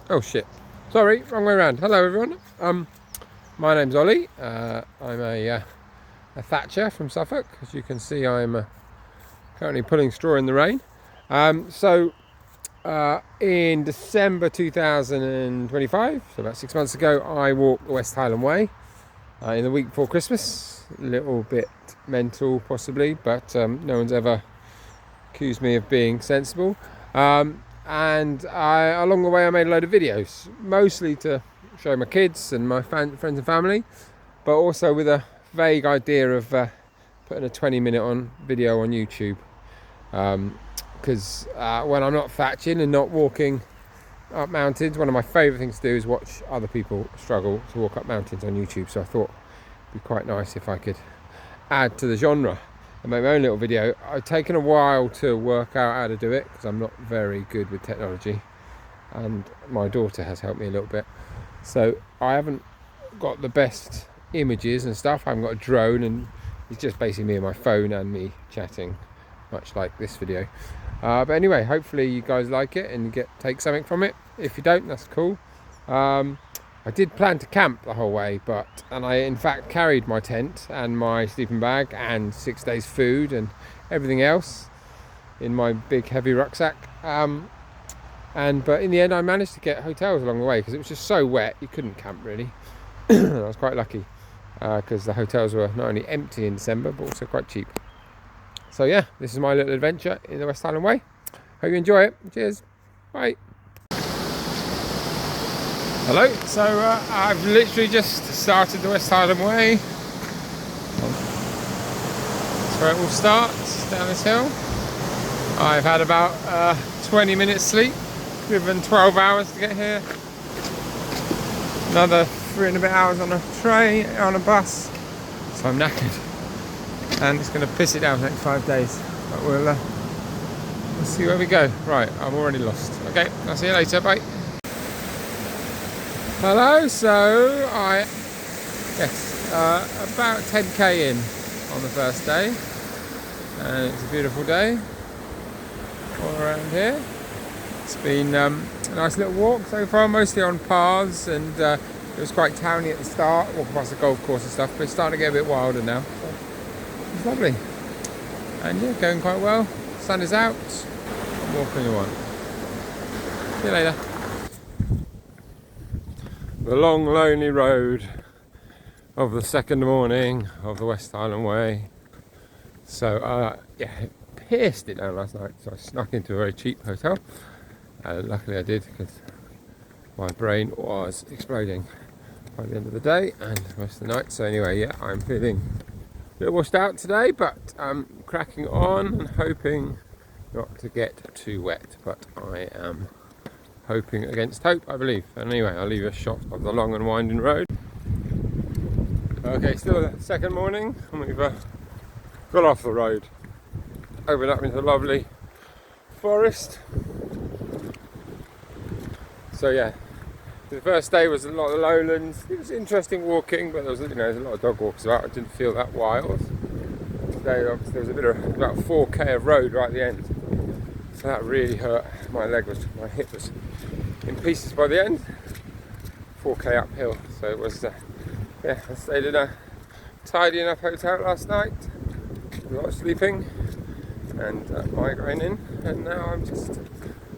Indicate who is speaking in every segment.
Speaker 1: Oh shit. Sorry, wrong way around. Hello everyone. My name's Ollie. I'm a thatcher from Suffolk. As you can see, I'm currently pulling straw in the rain. In December 2025, so about 6 months ago, I walked the West Highland Way in the week before Christmas. A little bit mental, possibly, but no one's ever accused me of being sensible. Along the way, I made a load of videos, mostly to show my kids and my friends and family, but also with a vague idea of putting a 20-minute video on YouTube. Because when I'm not thatching and not walking up mountains, one of my favourite things to do is watch other people struggle to walk up mountains on YouTube. So I thought it'd be quite nice if I could add to the genre and make my own little video. I've taken a while to work out how to do it because I'm not very good with technology, and my daughter has helped me a little bit. So I haven't got the best images and stuff. I haven't got a drone, and it's just basically me and my phone and me chatting, much like this video. But anyway, hopefully you guys like it and take something from it. If you don't, that's cool. I did plan to camp the whole way, and I in fact carried my tent and my sleeping bag and 6 days food and everything else in my big heavy rucksack. But in the end, I managed to get hotels along the way because it was just so wet you couldn't camp really. I was quite lucky because the hotels were not only empty in December but also quite cheap. So yeah, this is my little adventure in the West Highland Way. Hope you enjoy it. Cheers. Bye. Hello. So I've literally just started the West Highland Way. That's where it all starts, down this hill. I've had about 20 minutes sleep, driven 12 hours to get here. Another 3 and a bit hours on a train, on a bus. So I'm knackered. And it's going to piss it down for the next 5 days. But we'll see where we go. Right, I'm already lost. Okay, I'll see you later. Bye. Hello. So about 10k in on the first day, and it's a beautiful day all around here. It's been a nice little walk so far, mostly on paths, and it was quite towny at the start, walking past the golf course and stuff. But it's starting to get a bit wilder now. So it's lovely, and yeah, going quite well. Sun is out. I'm walking along. See you later. The long lonely road of the second morning of the West Highland Way. So yeah, it pierced it down last night, so I snuck into a very cheap hotel. Luckily I did, because my brain was exploding by the end of the day and the rest of the night. So anyway, yeah, I'm feeling a bit washed out today, but I'm cracking on and hoping not to get too wet. But I am hoping against hope, I believe. And anyway, I'll leave you a shot of the long and winding road. Okay, still the second morning, and we've got off the road, opened up into a lovely forest. So yeah, the first day was a lot of lowlands. It was interesting walking, but there was, there's a lot of dog walks about. I didn't feel that wild. Today, obviously, there was a bit of about 4k of road right at the end, so that really hurt. My hip was in pieces by the end. 4k uphill, so it was. Yeah, I stayed in a tidy enough hotel last night. A lot of sleeping and migraining, and now I'm just.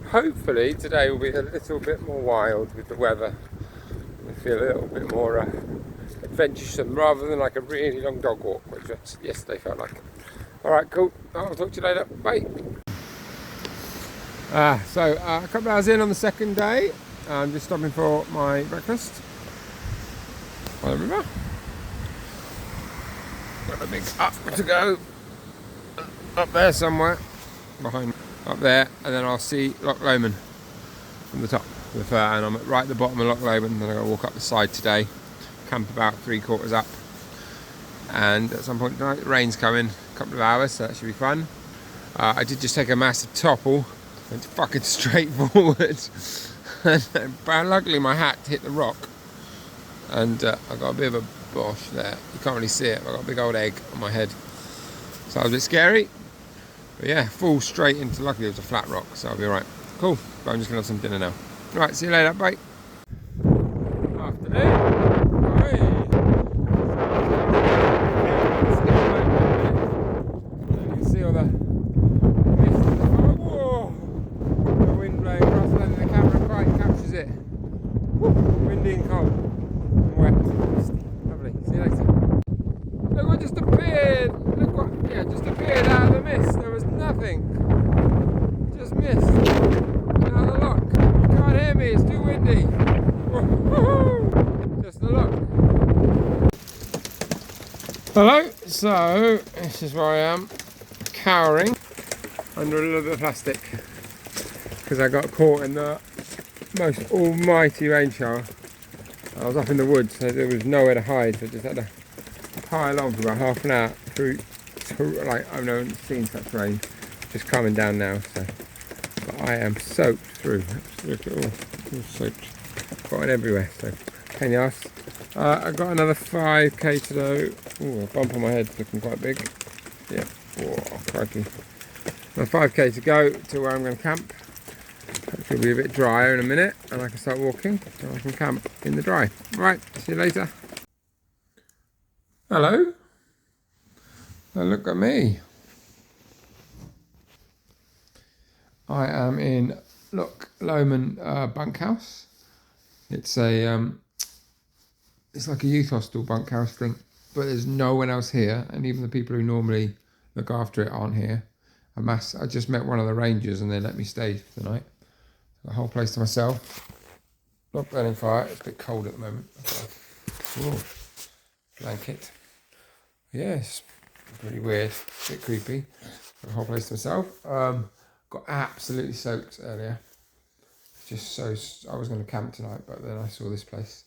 Speaker 1: Hopefully today will be a little bit more wild with the weather. I feel a little bit more adventuresome rather than like a really long dog walk, which yesterday felt like. Alright, cool. I'll talk to you later. Bye. So a couple of hours in on the second day. I'm just stopping for my breakfast by the river. Got a big up to go. Up there somewhere. Behind me. Up there, and then I'll see Loch Lomond from the top of the fair, and I'm right at the bottom of Loch Lomond. Then I'm going to walk up the side today, camp about 3/4 up, and at some point tonight the rain's coming, a couple of hours, so that should be fun. I did just take a massive topple, went fucking straight forward, and luckily my hat hit the rock, and I got a bit of a bosh there. You can't really see it, but I got a big old egg on my head, so that was a bit scary. But yeah, fall straight into, luckily it was a flat rock, so I'll be alright. Cool, but I'm just going to have some dinner now. Right, see you later, bye. Afternoon. Hey. You can see all the mist in the fog. Whoa! The wind blowing across, and the camera quite captures it. Woo. Windy and cold. And wet. Misty. Lovely. See you later. Look what just appeared. Look what, yeah, just appeared out of the mist. There was nothing. Just mist. Now the lock. You can't hear me, it's too windy. Woo-hoo. Just the lock. Hello, so this is where I am, cowering under a little bit of plastic because I got caught in the most almighty rain shower. I was up in the woods, so there was nowhere to hide, so I just had to pile on for about half an hour through, like, I've never seen such rain. Just calming down now, so. But I am soaked through. Look at all soaked. Got it everywhere, so pain in the arse. I've got another 5k to do. Ooh, a bump on my head's looking quite big. Yeah, oh, crikey. Another 5k to go to where I'm going to camp. Hopefully it'll be a bit drier in a minute and I can start walking so I can camp in the dry. Right, see you later. Hello. Now look at me. I am in Lomond bunkhouse. It's a it's like a youth hostel bunkhouse thing, but there's no one else here, and even the people who normally look after it aren't here. I just met one of the rangers and they let me stay for the night. The whole place to myself. Not burning fire. It's a bit cold at the moment. Ooh, blanket. Yes, pretty weird, a bit creepy. The whole place to myself. Got absolutely soaked earlier. Just so, I was going to camp tonight, but then I saw this place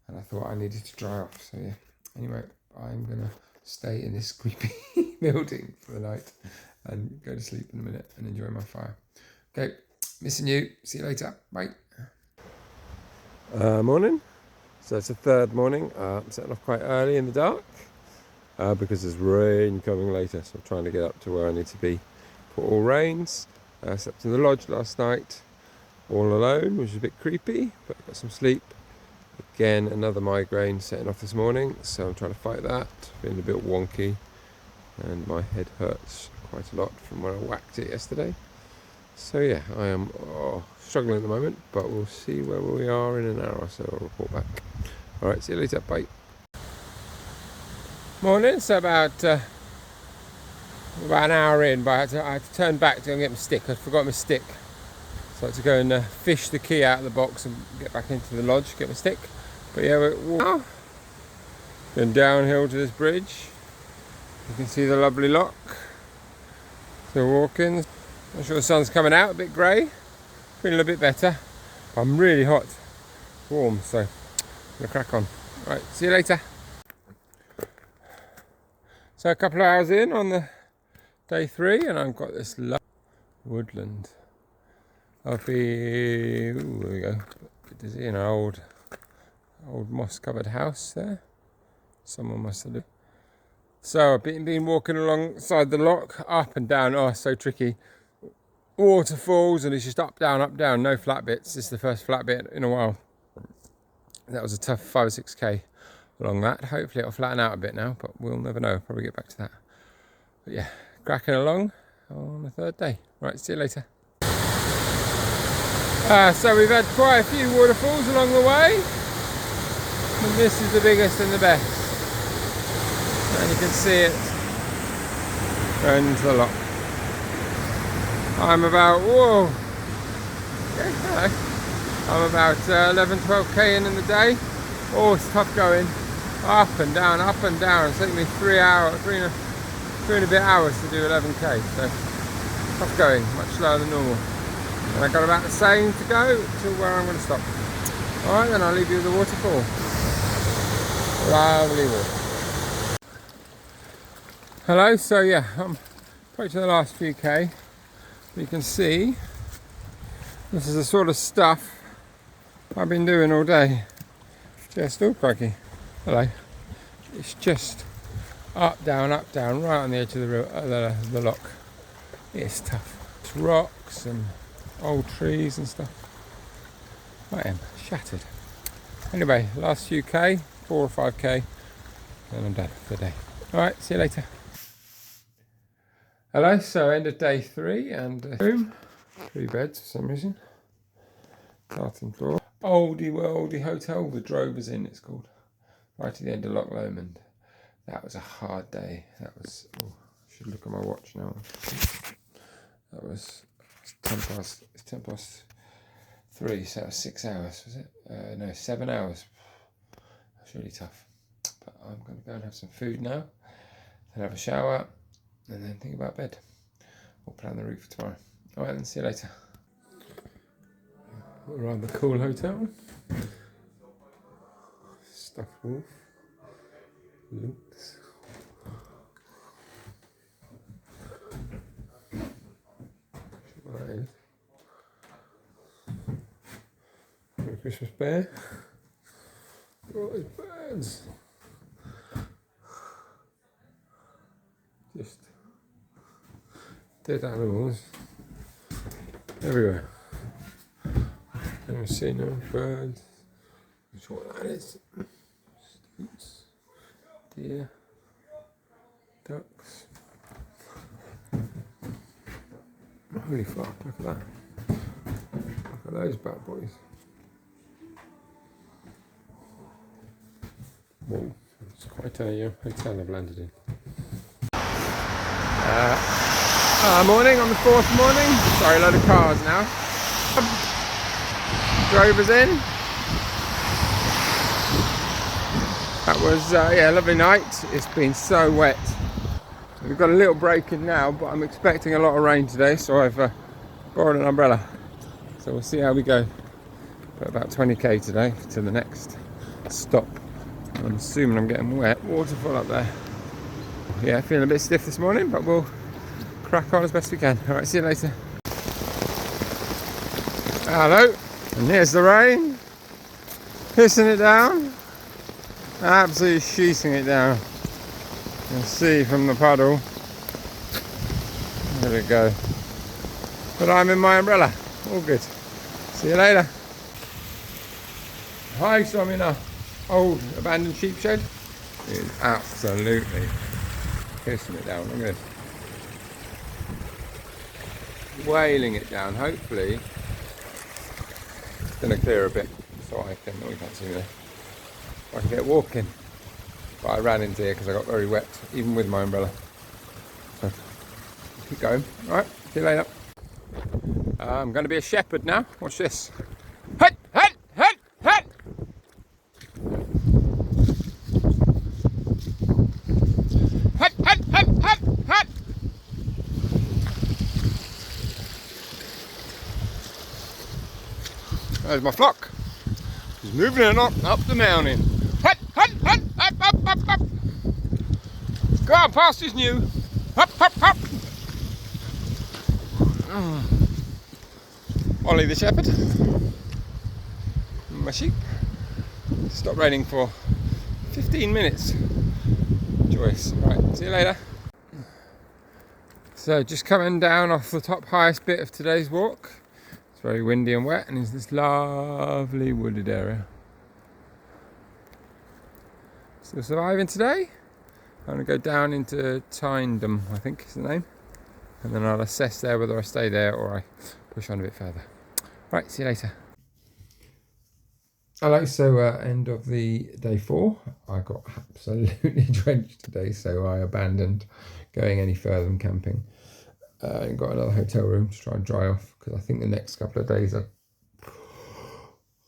Speaker 1: and I thought I needed to dry off. So yeah, anyway, I'm going to stay in this creepy building for the night and go to sleep in a minute and enjoy my fire. Okay, missing you. See you later. Bye. Morning. So it's the third morning. I'm setting off quite early in the dark because there's rain coming later. So I'm trying to get up to where I need to be for all rains. I slept in the lodge last night all alone, which was a bit creepy, but I got some sleep. Again, another migraine setting off this morning, so I'm trying to fight that. Feeling a bit wonky and my head hurts quite a lot from when I whacked it yesterday. So yeah, I am struggling at the moment, but we'll see where we are in an hour or so. I'll report back. Alright, see you later, bye. Morning, so about an hour in, but I had to turn back to go and get my stick. I forgot my stick. So I had to go and fish the key out of the box and get back into the lodge, get my stick. But yeah, we're now going downhill to this bridge. You can see the lovely lock. Still walking. Not sure the sun's coming out, a bit grey. Feeling a bit better. I'm really hot, warm, so I'm gonna crack on. Right, see you later. So a couple of hours in on the day 3, and I've got this lovely woodland. I'll be, ooh, there we go. There's an old moss-covered house there. Someone must have lived. So I've been walking alongside the lock, up and down. Oh, so tricky. Waterfalls, and it's just up, down, no flat bits. This is the first flat bit in a while. That was a tough 5 or 6k along that. Hopefully it'll flatten out a bit now, but we'll never know. Probably get back to that. But yeah, cracking along on the 3rd day. Right, see you later. So we've had quite a few waterfalls along the way, and this is the biggest and the best. And you can see it going into the lock. I'm about, whoa, okay, hello. I'm about 11-12k in the day. Oh, it's tough going. Up and down, up and down. It's taken me 3 and a bit hours to do 11k, so tough going, much slower than normal. And I've got about the same to go to where I'm going to stop. Alright, then I'll leave you with the waterfall. Lovely water. Hello, so yeah, I'm approaching the last few k. You can see this is the sort of stuff I've been doing all day. Just, oh crikey, hello. It's just up, down, right on the edge of the lock. It's tough. It's rocks and old trees and stuff. I am shattered. Anyway, last few K, 4 or 5K, and I'm done for the day. Alright, see you later. Hello, so end of day 3 and room. 3 beds for some reason. Tartan floor. Oldie hotel, the Drovers Inn it's called. Right at the end of Loch Lomond. That was a hard day. That was, I should look at my watch now. That was 10 past 3, so that was 6 hours, was it? No, 7 hours. That's really tough. But I'm going to go and have some food now, then have a shower, and then think about bed. We'll plan the route for tomorrow. Alright then, see you later. A rather cool hotel. Stuffed wolf. Looks. Right. A Christmas bear. All those birds. Just dead animals everywhere. Never seen no birds. I'm sure what that is. Scoots, deer, ducks. Holy fuck, look at that. Look at those bad boys. Whoa, it's quite a hotel I've landed in. Morning on the 4th morning. Sorry, a load of cars now. Drovers Inn. That was a lovely night. It's been so wet. We've got a little break in now, but I'm expecting a lot of rain today, so I've borrowed an umbrella. So we'll see how we go. Got about 20k today to the next stop. I'm assuming I'm getting wet. Waterfall up there. Yeah, feeling a bit stiff this morning, but we'll crack on as best we can. Alright, see you later. Hello, and here's the rain. Pissing it down. Absolutely sheeting it down. You can see from the puddle. There we go. But I'm in my umbrella. All good. See you later. Hi, so I'm in a old abandoned sheep shed. It is absolutely pissing it down. Look at this. Wailing it down. Hopefully it's going to clear a bit so I can, oh, you can't see me there, so I can get walking. But I ran into here because I got very wet even with my umbrella. So keep going. Alright, see you later. I'm going to be a shepherd now. Watch this. Hut, hut, hut, hut. Hut, hut, hut, hut, hut. There's my flock. He's moving it up the mountain. Hut, hut, hut, up, up, up, up. Go on, pasture's new. Up, up, up. Olly the shepherd. My sheep. Stopped raining for 15 minutes. Joyous. Right, see you later. So just coming down off the top highest bit of today's walk. It's very windy and wet, and there's this lovely wooded area. Still surviving today. I'm going to go down into Tyndham, I think is the name, and then I'll assess there whether I stay there or I push on a bit further. Right, see you later. Hello, so end of the day 4. I got absolutely drenched today, so I abandoned going any further than camping. And got another hotel room to try and dry off, because I think the next couple of days are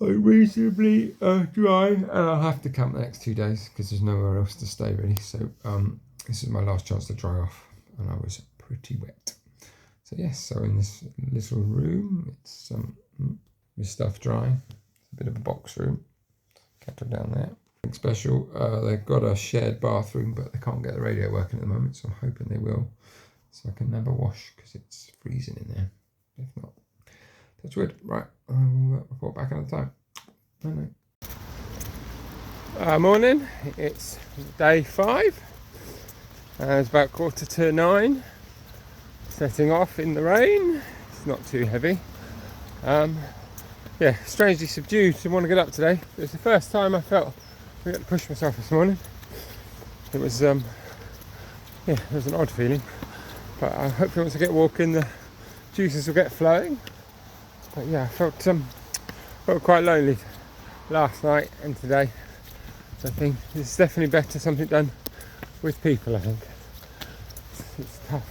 Speaker 1: reasonably dry, and I'll have to camp the next 2 days because there's nowhere else to stay really. So this is my last chance to dry off, and I was pretty wet. So yes, so in this little room, it's with stuff drying. It's a bit of a box room. Kettle down there. Nothing special. They've got a shared bathroom, but they can't get the radio working at the moment, so I'm hoping they will. So I can never wash because it's freezing in there. If not, that's good. Right, I will report back another time. Bye. Morning. It's day 5. It's about 8:45. Setting off in the rain. It's not too heavy. yeah, strangely subdued. Didn't want to get up today. It was the first time I felt I got to push myself this morning. It was yeah, it was an odd feeling. But hopefully once I get walking, the juices will get flowing. But yeah, I felt quite lonely last night and today. So I think it's definitely better something done with people, I think. It's tough,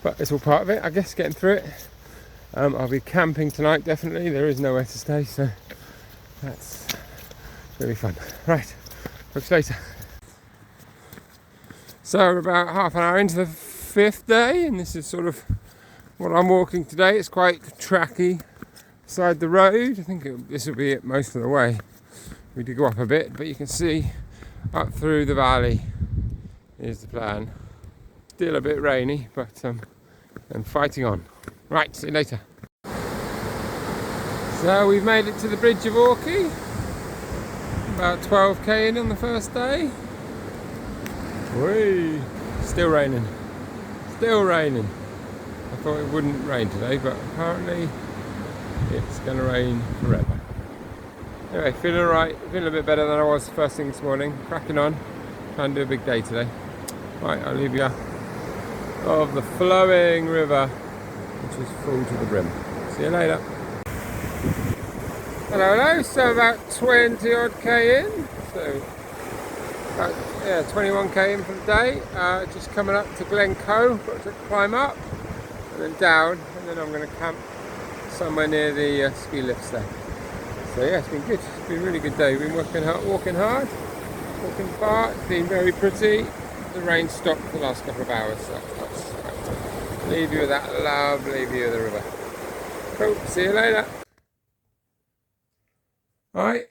Speaker 1: but it's all part of it, I guess, getting through it. I'll be camping tonight, definitely. There is nowhere to stay, so that's really fun. Right, talk to you later. So we're about half an hour into the 5th day, and this is sort of what I'm walking today. It's quite tracky beside the road. I think this will be it most of the way. We did go up a bit, but you can see up through the valley is the plan. Still a bit rainy, but I'm fighting on. Right, see you later. So we've made it to the bridge of Orkney. About 12k in on the first day. Whee! Still raining. Still raining. I thought it wouldn't rain today, but apparently it's going to rain forever. Anyway, feeling alright, feeling a bit better than I was first thing this morning. Cracking on, trying to do a big day today. Right, I'll leave you of the flowing river, which is full to the brim. See you later. Hello, so about 20 odd k in, so about 21k in for the day. Just coming up to Glencoe, got to climb up and then down, and then I'm going to camp somewhere near the ski lifts there. So yeah, it's been good. It's been a really good day. We've been walking hard, walking far. It's been very pretty. The rain stopped for the last couple of hours, so that's right. Leave you with that lovely view of the river. Cool. See you later. Alright,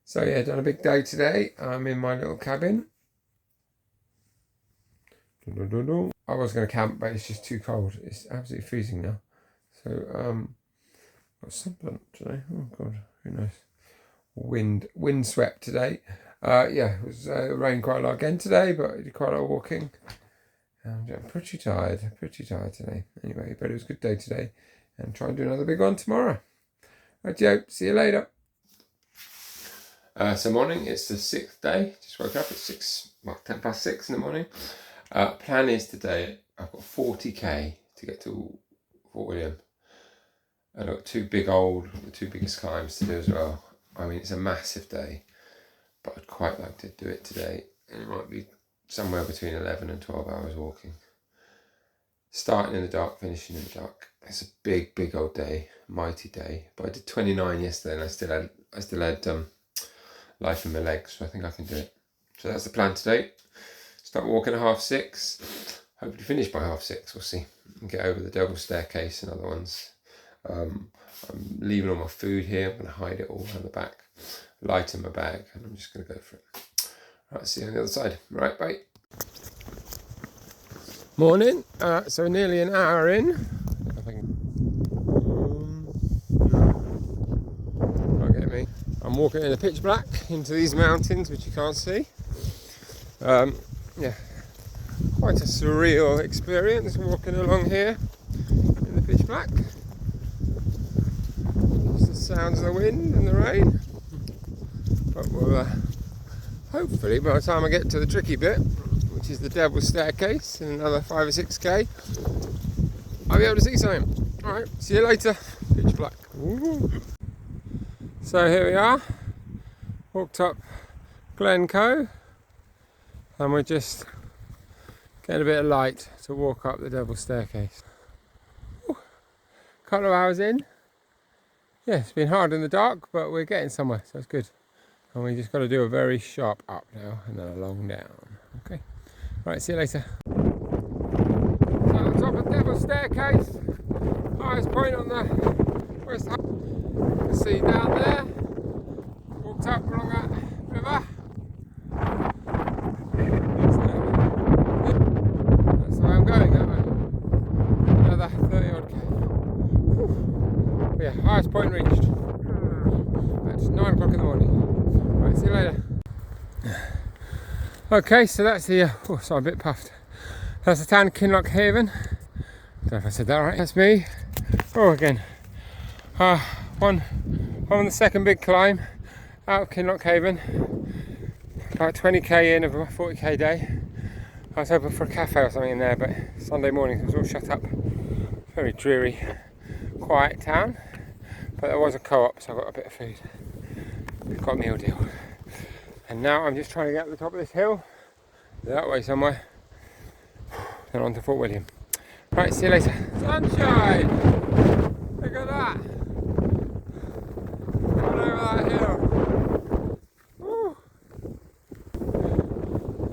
Speaker 1: so yeah, done a big day today. I'm in my little cabin. I was going to camp, but it's just too cold. It's absolutely freezing now. So, got sunburnt today. Oh god, who knows? Wind swept today. Yeah, it was rained quite a lot again today, but I did quite a lot of walking. And I'm pretty tired today. Anyway, but it was a good day today, and try and do another big one tomorrow. Rightio, see you later. So morning, it's the 6th day. Just woke up at 10 past 6 in the morning. Plan is today, I've got 40k to get to Fort William. I've got the two biggest climbs to do as well. I mean, it's a massive day, but I'd quite like to do it today. And it might be somewhere between 11 and 12 hours walking. Starting in the dark, finishing in the dark. It's a big old day, mighty day. But I did 29 yesterday, and I still had life in my legs, so I think I can do it. So that's the plan today. Start walking at 6:30. Hopefully finish by 6:30. We'll see. And get over the double staircase and other ones. I'm leaving all my food here. I'm going to hide it all around the back, light in my bag, and I'm just going to go for it. Right, see you on the other side. Right, bye. Morning. So nearly an hour in. I think. Can't get me. I'm walking in the pitch black into these mountains, which you can't see. Yeah, quite a surreal experience walking along here in the pitch black. Just the sounds of the wind and the rain. But we'll hopefully by the time I get to the tricky bit, which is the devil's staircase, in another 5 or 6k, I'll be able to see something. Alright, see you later. Pitch black. Ooh. So here we are, walked up Glencoe, and we're just getting a bit of light to walk up the devil's staircase. Ooh. Couple of hours in. Yeah, it's been hard in the dark, but we're getting somewhere, so it's good. And we just got to do a very sharp up now, and then a long down. Okay. Right, see you later. So on top of Devil's Staircase, highest point on the West Highland Way. You can see down there. Walked up along that river. That's the way I'm going, that way. Another 30 odd k. But yeah, highest point reached. It's 9 o'clock in the morning. Right, see you later. Okay, so that's the, sorry, I'm a bit puffed. That's the town of Kinloch Haven. Don't know if I said that right. That's me. Oh, again, One on the second big climb out of Kinloch Haven, about 20k in of a 40k day. I was hoping for a cafe or something in there, but Sunday morning it was all shut up. Very dreary, quiet town, but there was a co-op, so I got a bit of food. Got a meal deal. And now I'm just trying to get to the top of this hill, that way somewhere, then on to Fort William. Right, see you later. Sunshine! Look at that! All over that hill. Woo.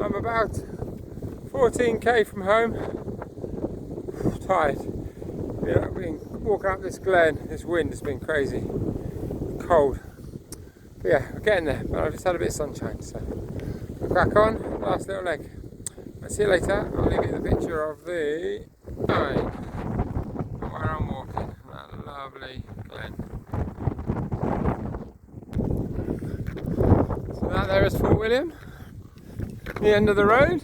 Speaker 1: I'm about 14k from home. Tired. I've been walking up this glen. This wind has been crazy. Cold. But yeah, we're getting there. But I've just had a bit of sunshine, so we'll crack on. Last little leg. I'll see you later. I'll leave you the picture of the night where I'm walking. That lovely glen. So that there is Fort William. The end of the road.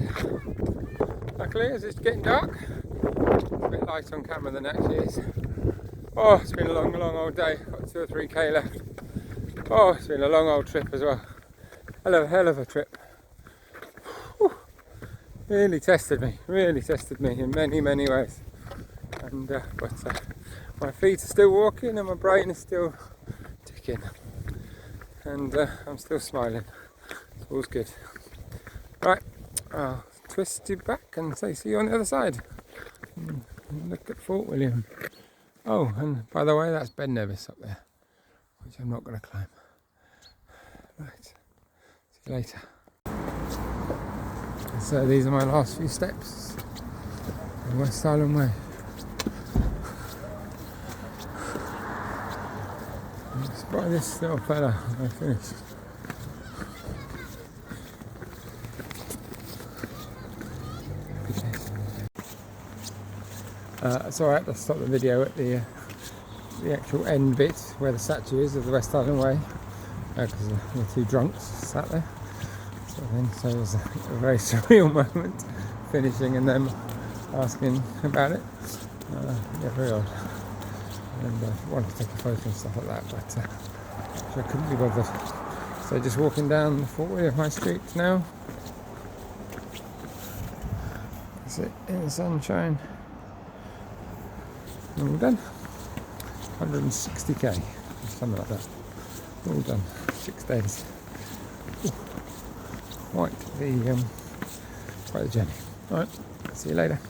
Speaker 1: Luckily, as it's getting dark. It's a bit light on camera than it actually is. Oh, it's been a long, long old day. Got 2 or 3k left. Oh, it's been a long old trip as well. Hell of a trip. Whew. Really tested me in many, many ways. And but my feet are still walking and my brain is still ticking. And I'm still smiling. It's all's good. Right, I'll twist you back and say see you on the other side. Look at Fort William. Oh, and by the way, that's Ben Nevis up there, which I'm not going to climb. Right, see you later. So these are my last few steps on West Highland Way. Just by this little fella I finished. So I had to stop the video at the actual end bit where the statue is of the West Highland Way, because the 2 drunks sat there. So it was a very surreal moment, finishing and them asking about it. Yeah, very odd. And wanted to take a photo and stuff like that, but I couldn't be bothered. So just walking down the Fort William High Street now. That's it in the sunshine. All done. 160k, something like that. All done. 6 days. Ooh. Quite the journey. Alright, see you later.